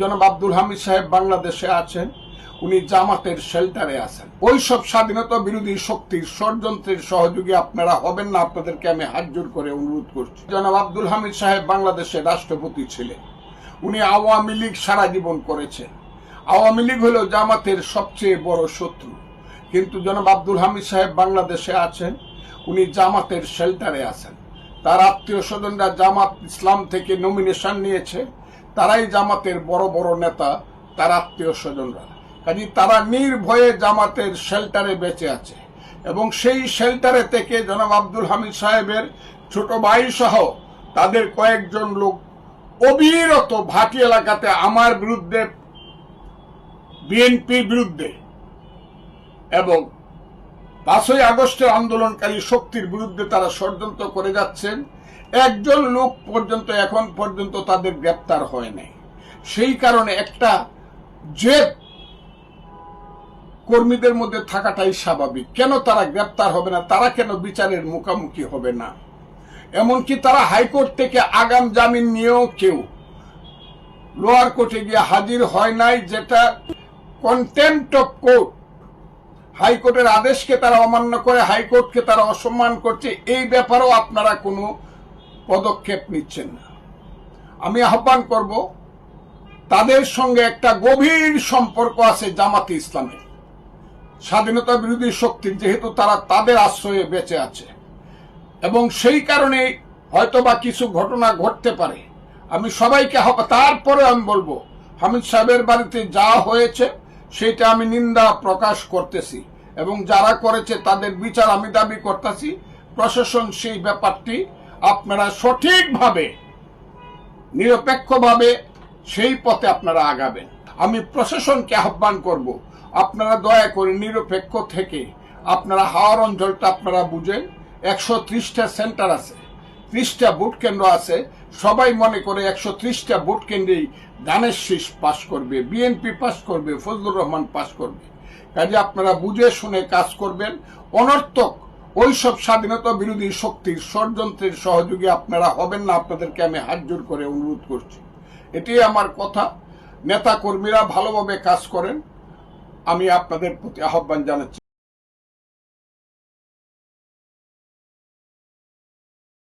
জনাব আব্দুল হামিদ সাহেব বাংলাদেশে আছেন, উনি জামাতের শেল্টারে আছেন। ওই সব স্বাধীনতা বিরোধী শক্তির ষড়যন্ত্রের সহযোগী আপনারা হবেন না, আপনাদেরকে আমি হাত জোর করে অনুরোধ করছি। জনাব আব্দুল হামিদ সাহেব বাংলাদেশের রাষ্ট্রপতি ছিলেন, উনি আওয়ামী লীগ সারা জীবন করেছেন। আওয়ামী লীগ হল জামাতের সবচেয়ে বড় শত্রু, কিন্তু জনাব আব্দুল হামিদ সাহেব বাংলাদেশে আছেন, উনি জামাতের শেল্টারে আছেন। তার আত্মীয় স্বজনরা জামাত ইসলাম থেকে নমিনেশন নিয়েছে, তারাই জামাতের বড় বড় নেতা, তার আত্মীয় স্বজনরা। কাজে তারা নির্ভয়ে জামাতের শেল্টারে বেঁচে আছে, এবং সেই শেল্টারে থেকে জনাব আব্দুল হামিদ সাহেবের ছোট ভাই সহ তাদের কয়েকজন লোক অবিরত ভাটি এলাকাতে আমার বিরুদ্ধে, বিএনপির বিরুদ্ধে এবং 5ই আগস্টের আন্দোলনকারী শক্তির বিরুদ্ধে তারা ষড়যন্ত্র করে যাচ্ছেন। একজন লোক পর্যন্ত এখন পর্যন্ত তাদের গ্রেপ্তার হয় নাই। সেই কারণে একটা জেদ কর্মীদের মধ্যে থাকাটাই স্বাভাবিক। কেন তারা গ্রেপ্তার হবে না, তারা কেন বিচারের মুখোমুখি হবে না? এমনকি তারা হাইকোর্ট থেকে আগাম জামিন নিয়েও কেউ লোয়ার কোর্টে গিয়ে হাজির হয় নাই, যেটা কন্টেম্পট অফ কোর্ট। হাইকোর্টের আদেশকে তারা অমান্য করে, হাইকোর্টকে তারা অসম্মান করছে। এই ব্যাপারেও আপনারা কোনো পদক্ষেপ নিচ্ছেন না। আমি আহ্বান করব, তাদের সঙ্গে একটা গভীর সম্পর্ক আছে জামাতে ইসলামের, স্বাধীনতা বিরোধী শক্তির, যেহেতু তারা তাদের আশ্রয়ে বেঁচে আছে, এবং সেই কারণে হয়তোবা কিছু ঘটনা ঘটতে পারে। আমি সবাইকে তারপরে আমি বলবো, হামিদ সাহেবের বাড়িতে যা হয়েছে সেটা আমি নিন্দা প্রকাশ করতেছি, এবং যারা করেছে তাদের বিচার আমি দাবি করতেছি। প্রশাসন সেই ব্যাপারটি আপনারা সঠিকভাবে, নিরপেক্ষভাবে সেই পথে আপনারা আগাবেন। আমি প্রশাসনকে আহ্বান করব, আপনারা দয়া করে নিরপেক্ষ থেকে আপনারা হাওর অঞ্চলটা আপনারা বুঝেন। 130টা সেন্টার আছে, 30টা ভোট কেন্দ্র আছে। সবাই মনে করে 130টা ভোট কেন্দ্রেই ধানের শীষ পাশ করবে, বিএনপি পাশ করবে, ফজলুর রহমান পাশ করবে। কাজে আপনারা বুঝে শুনে কাজ করবেন। অনর্থক ওইসব স্বাধীনতা বিরোধী শক্তির ষড়যন্ত্রের সহযোগী আপনারা হবেন না, আপনাদেরকে আমি হাত জোর করে অনুরোধ করছি। এটাই আমার কথা। নেতা কর্মীরা ভালোভাবে কাজ করেন, আমি আপনাদের প্রতি আহ্বান জানাচ্ছি।